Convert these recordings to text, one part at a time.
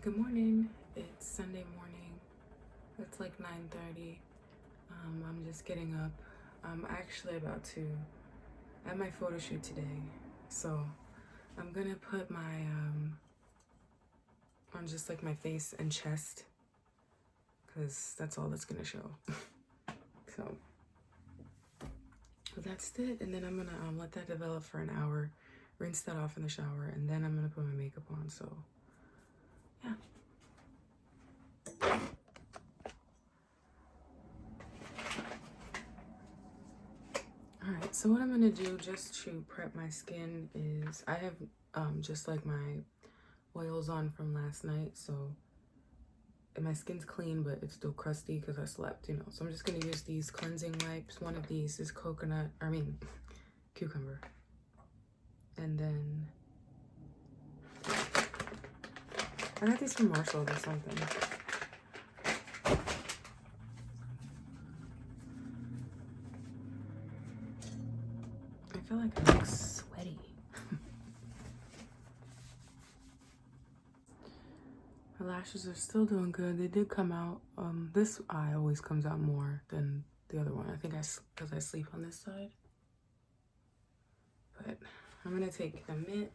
Good morning. It's Sunday morning. It's like 9:30. I'm just getting up. I'm actually about to have my photo shoot today. So I'm gonna put my on just like my face and chest, because that's all that's gonna show. So that's it. And then I'm gonna let that develop for an hour, rinse that off in the shower, and then I'm gonna put my makeup on. So yeah. Alright, so what I'm gonna do just to prep my skin is I have just like my oils on from last night, so and my skin's clean, but it's still crusty because I slept, you know. So I'm just gonna use these cleansing wipes. One of these is cucumber. And then I got these from Marshall or something. I feel like I look sweaty. My lashes are still doing good. They did come out. This eye always comes out more than the other one. I think because I sleep on this side. But I'm gonna take the mitt.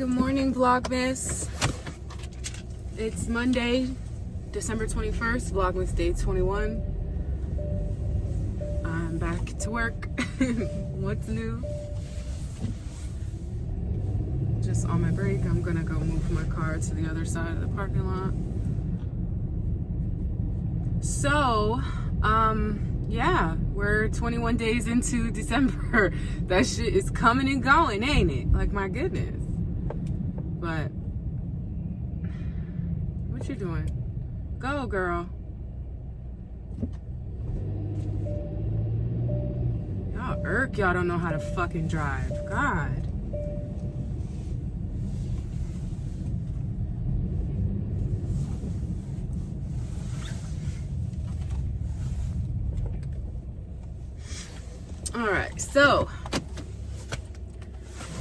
Good morning, Vlogmas. It's Monday, December 21st, Vlogmas day 21. I'm back to work. What's new? Just on my break, I'm gonna go move my car to the other side of the parking lot. So, yeah, we're 21 days into December. That shit is coming and going, ain't it? Like, my goodness. But, what you doing? Go, girl. Y'all y'all don't know how to fucking drive. God. Alright, so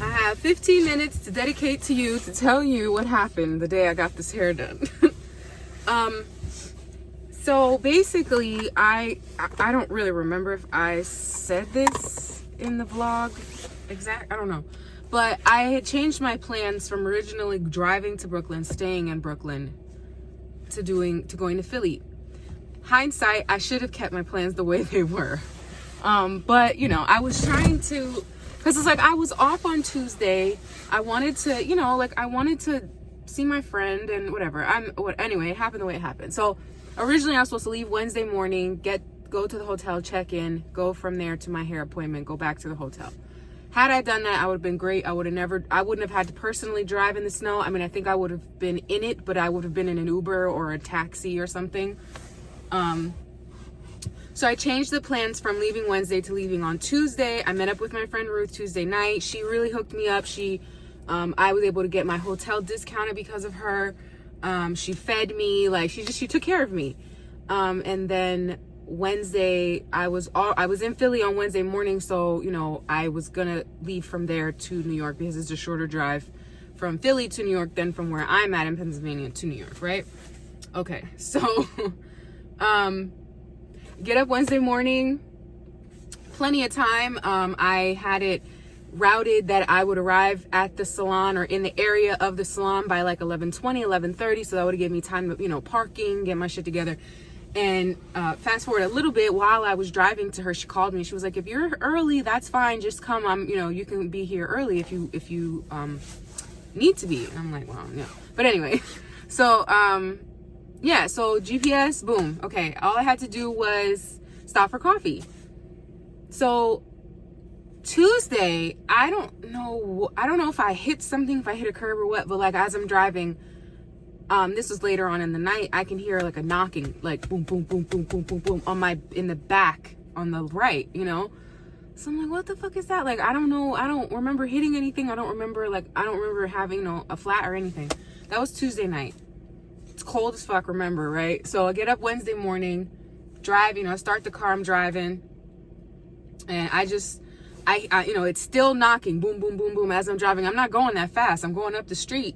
I have 15 minutes to dedicate to you to tell you what happened the day I got this hair done. So basically, I don't really remember if I said this in the vlog I don't know. But I had changed my plans from originally driving to Brooklyn, staying in Brooklyn, to going to Philly. Hindsight, I should have kept my plans the way they were. But you know, I was trying to, because it's like I was off on Tuesday. I wanted to, you know, like I wanted to see my friend and whatever. Anyway, it happened the way it happened. So originally I was supposed to leave Wednesday morning, go to the hotel, check in, go from there to my hair appointment, go back to the hotel. Had I done that, I would have been great. I wouldn't have had to personally drive in the snow. I mean, I think I would have been in it, but I would have been in an Uber or a taxi or something. So I changed the plans from leaving Wednesday to leaving on Tuesday. I met up with my friend Ruth Tuesday night. She really hooked me up. I was able to get my hotel discounted because of her. She fed me, like she took care of me. And then Wednesday, I was in Philly on Wednesday morning, so you know I was gonna leave from there to New York because it's a shorter drive from Philly to New York than from where I'm at in Pennsylvania to New York, right? Okay, so get up Wednesday morning, plenty of time. I had it routed that I would arrive at the salon or in the area of the salon by like 11:20, 11:30, so that would give me time to, you know, parking, get my shit together. And fast forward a little bit, while I was driving to her, she called me. She was like, if you're early, that's fine, just come. You know, you can be here early if you need to be. And I'm like, well, yeah. But anyway, so yeah, so GPS, boom. Okay, all I had to do was stop for coffee. So Tuesday, I don't know if I hit something, if I hit a curb or what, but like as I'm driving, this was later on in the night, I can hear like a knocking, like boom, boom, boom, boom, boom, boom, boom in the back on the right, you know? So I'm like, what the fuck is that? Like, I don't know. I don't remember hitting anything. I don't remember having a flat or anything. That was Tuesday night. It's cold as fuck, remember, right? So I get up Wednesday morning, drive, you know, I start the car, I'm driving, and I you know, it's still knocking, boom, boom, boom, boom, as I'm driving. I'm not going that fast. I'm going up the street,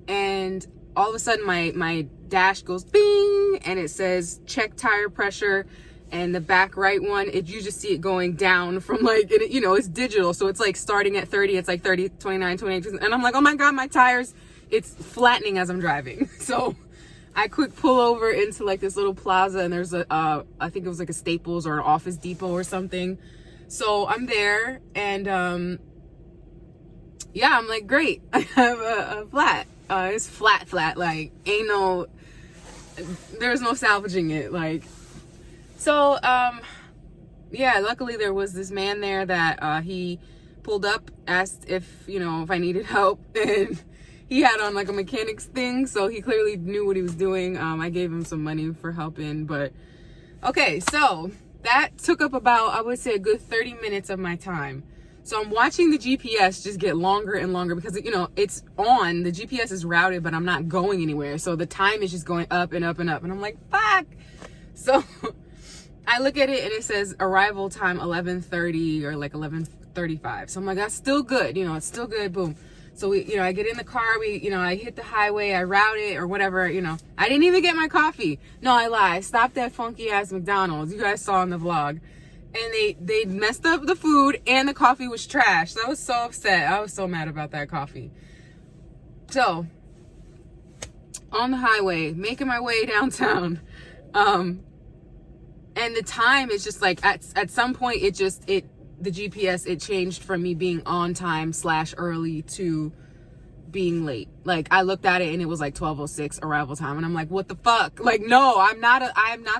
and all of a sudden my dash goes bing, and it says check tire pressure, and the back right one, you just see it going down from like, you know, it's digital, so it's like starting at 30, it's like 30, 29, 28, and I'm like, oh my God, my tires, it's flattening as I'm driving. So I quick pull over into like this little plaza, and there's I think it was like a Staples or an Office Depot or something. So I'm there, and yeah, I'm like, great, I have a flat. It's flat, like there's no salvaging it, like. So yeah, luckily there was this man there that he pulled up, asked if I needed help, and he had on like a mechanic's thing, so he clearly knew what he was doing. I gave him some money for helping, but okay, so that took up about, I would say, a good 30 minutes of my time. So I'm watching the GPS just get longer and longer because, you know, it's on, the GPS is routed, but I'm not going anywhere. So the time is just going up and up and up. And I'm like, fuck. So I look at it and it says arrival time 11:30 or like 11:35. So I'm like, that's still good. You know, it's still good. Boom. So I get in the car, I hit the highway, I route it or whatever, I didn't even get my coffee. No, I lie. I stopped at funky ass McDonald's. You guys saw in the vlog. And they messed up the food and the coffee was trash. So I was so upset. I was so mad about that coffee. So on the highway, making my way downtown, and the time is just like at some point the GPS, it changed from me being on time / early to being late. Like, I looked at it and it was like 12:06 arrival time, and I'm like, what the fuck? Like, no, I'm not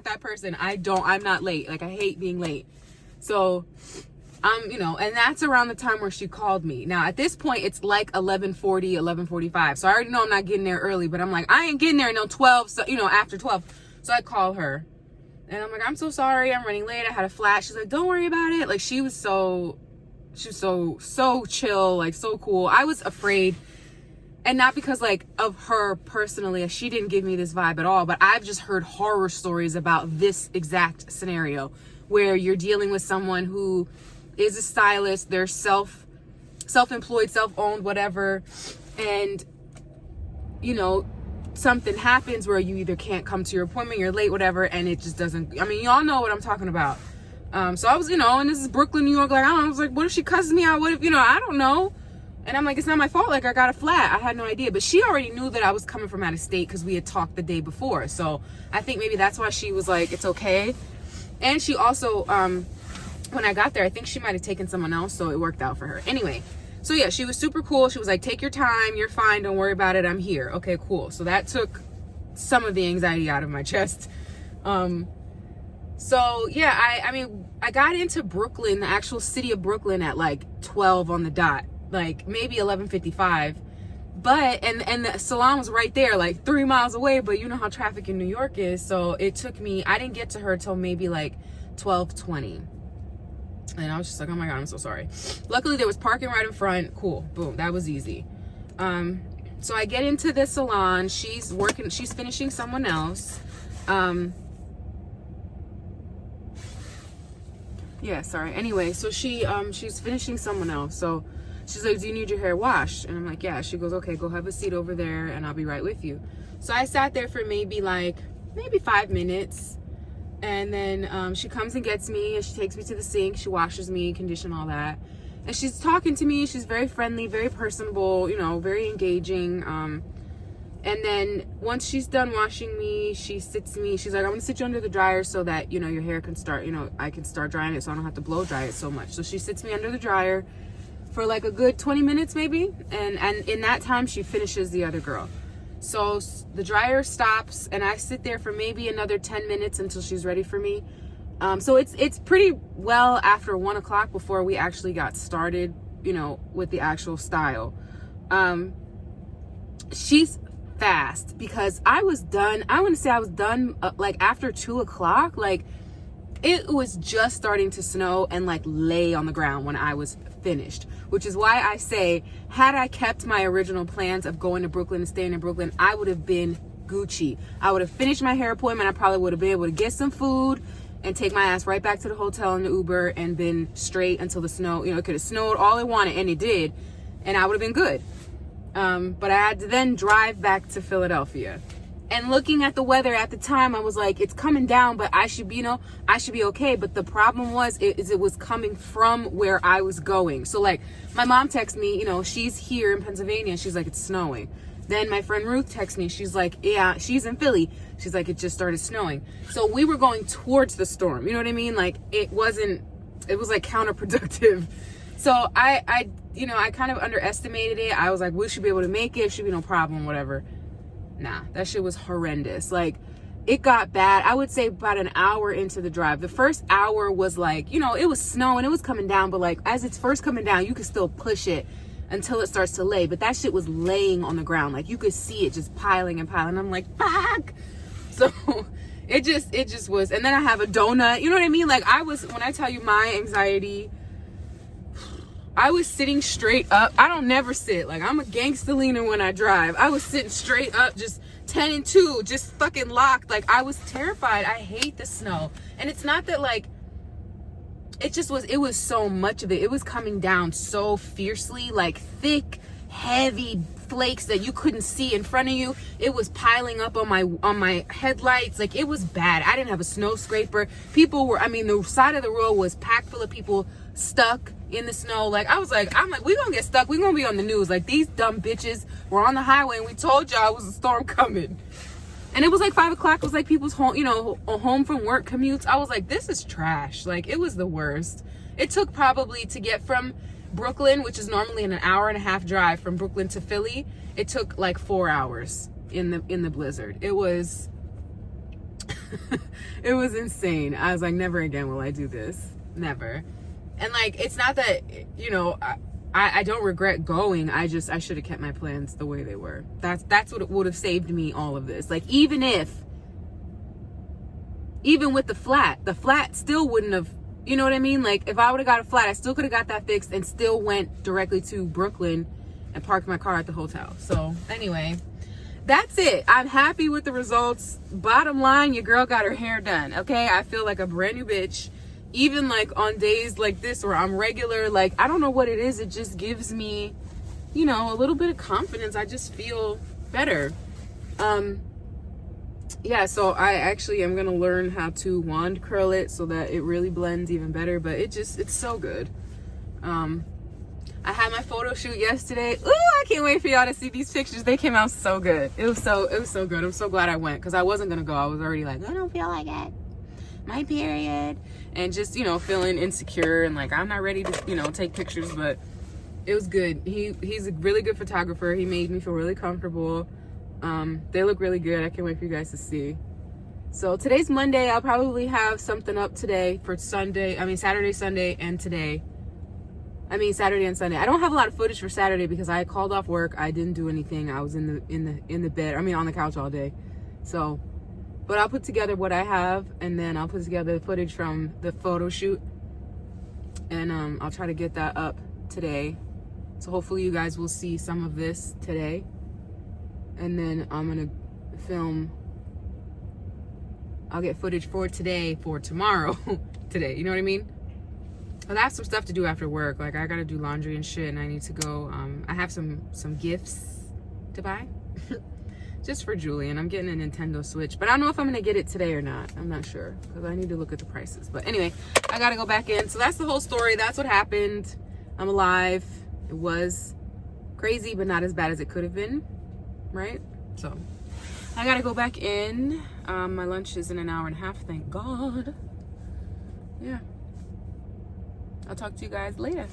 that person. I'm not late. Like, I hate being late. So and that's around the time where she called me. Now at this point it's like 11:40, 11:45, so I already know I'm not getting there early, but I'm like, I ain't getting there until 12, so after 12. So I call her and I'm like, I'm so sorry, I'm running late, I had a flat. She's like, don't worry about it. Like, she was so chill, like so cool. I was afraid, and not because like of her personally, she didn't give me this vibe at all, but I've just heard horror stories about this exact scenario where you're dealing with someone who is a stylist, they're self-employed, self-owned, whatever, and something happens where you either can't come to your appointment, you're late, whatever, and it just doesn't, y'all know what I'm talking about. So I was, and this is Brooklyn, New York, like, I was like, what if she cusses me out? What if, I don't know. And I'm like, it's not my fault, like, I got a flat. I had no idea. But she already knew that I was coming from out of state because we had talked the day before. So I think maybe that's why she was like, it's okay. And she also, when I got there, I think she might have taken someone else, so it worked out for her. Anyway, so yeah, she was super cool. She was like, take your time, you're fine, don't worry about it, I'm here. Okay, cool. So that took some of the anxiety out of my chest. So yeah, I got into Brooklyn, the actual city of Brooklyn, at like 12 on the dot, like maybe 11:55. But and the salon was right there, like 3 miles away, but you know how traffic in New York is. So it took me, I didn't get to her till maybe like 12:20. And I was just like, oh my God, I'm so sorry. Luckily there was parking right in front. Cool, boom, that was easy. So I get into the salon. She's finishing someone else. Yeah, sorry. Anyway, so she's finishing someone else. So she's like, do you need your hair washed? And I'm like, yeah. She goes, okay, go have a seat over there and I'll be right with you. So I sat there for maybe 5 minutes. And then she comes and gets me, and she takes me to the sink. She washes me, condition, all that. And she's talking to me. She's very friendly, very personable, very engaging. And then once she's done washing me, she sits me. She's like, I'm going to sit you under the dryer so that, your hair can start, I can start drying it so I don't have to blow dry it so much. So she sits me under the dryer for like a good 20 minutes maybe. And in that time, she finishes the other girl. So the dryer stops and I sit there for maybe another 10 minutes until she's ready for me. So it's pretty well after 1 o'clock before we actually got started, with the actual style. She's fast because I was done. I want to say I was done like after 2 o'clock. Like, it was just starting to snow and like lay on the ground when I was finished, which is why I say, had I kept my original plans of going to Brooklyn and staying in Brooklyn, I would have been Gucci. I would have finished my hair appointment. I probably would have been able to get some food and take my ass right back to the hotel in the Uber and been straight until the snow, it could have snowed all it wanted, and it did, and I would have been good. But I had to then drive back to Philadelphia. And looking at the weather at the time, I was like, it's coming down, but I should be, I should be okay. But the problem was, it was coming from where I was going. So like, my mom texted me, she's here in Pennsylvania. She's like, it's snowing. Then my friend Ruth texted me. She's like, yeah, she's in Philly. She's like, it just started snowing. So we were going towards the storm. You know what I mean? Like, it was like counterproductive. So I kind of underestimated it. I was like, we should be able to make it. It should be no problem, whatever. Nah, that shit was horrendous. Like, it got bad. I would say about an hour into the drive. The first hour was like, it was snowing, it was coming down, but like, as it's first coming down, you could still push it until it starts to lay. But that shit was laying on the ground. Like, you could see it just piling and piling. I'm like, fuck. So it just was. And then I have a donut. You know what I mean? Like, when I tell you my anxiety, I was sitting straight up. I don't never sit. Like, I'm a gangstalina when I drive. I was sitting straight up, just 10 and 2, just fucking locked. Like, I was terrified. I hate the snow. And it's not that, like, it was so much of it. It was coming down so fiercely, like thick, heavy flakes that you couldn't see in front of you. It was piling up on my headlights. Like, it was bad. I didn't have a snow scraper. The side of the road was packed full of people stuck in the snow. Like, I'm like, we gonna get stuck. We gonna be on the news. Like, these dumb bitches were on the highway and we told y'all it was a storm coming. And it was like 5 o'clock. It was like people's home, you know, home from work commutes. I was like, this is trash. Like, it was the worst. It took probably to get from Brooklyn, which is normally an hour-and-a-half drive from Brooklyn to Philly. It took like 4 hours in the blizzard. It was, it was insane. I was like, never again will I do this. Never. And like, it's not that, you know, I don't regret going. I should have kept my plans the way they were. That's what would have saved me all of this. Like, even with the flat still wouldn't have, you know what I mean? Like, if I would have got a flat, I still could have got that fixed and still went directly to Brooklyn and parked my car at the hotel. So anyway, that's it. I'm happy with the results. Bottom line, your girl got her hair done. Okay, I feel like a brand new bitch. Even like on days like this where I'm regular, like, I don't know what it is. It just gives me, you know, a little bit of confidence. I just feel better. Yeah, so I actually am going to learn how to wand curl it so that it really blends even better. But it's so good. I had my photo shoot yesterday. Ooh, I can't wait for y'all to see these pictures. They came out so good. It was so good. I'm so glad I went because I wasn't going to go. I was already like, I don't feel like it. My period. And just, you know, feeling insecure and like I'm not ready to, you know, take pictures. But it was good. He's a really good photographer. He made me feel really comfortable. They look really good. I can't wait for you guys to see. So today's Monday. I'll probably have something up today for Saturday, Sunday, and today. Saturday and Sunday. I don't have a lot of footage for Saturday because I called off work. I didn't do anything. I was in the bed. On the couch all day. So, but I'll put together what I have, and then I'll put together the footage from the photo shoot, and I'll try to get that up today. So hopefully you guys will see some of this today, and then I'm gonna film. I'll get footage for today for tomorrow. Today, you know what I mean? But I have some stuff to do after work. Like, I gotta do laundry and shit, and I need to go. I have some gifts to buy. Just for Julian. I'm getting a Nintendo Switch, but I don't know if I'm gonna get it today or not. I'm not sure because I need to look at the prices. But anyway, I gotta go back in. So that's the whole story. That's what happened. I'm alive. It was crazy, but not as bad as it could have been, right? So I gotta go back in. My lunch is in an hour and a half, thank God. Yeah. I'll talk to you guys later.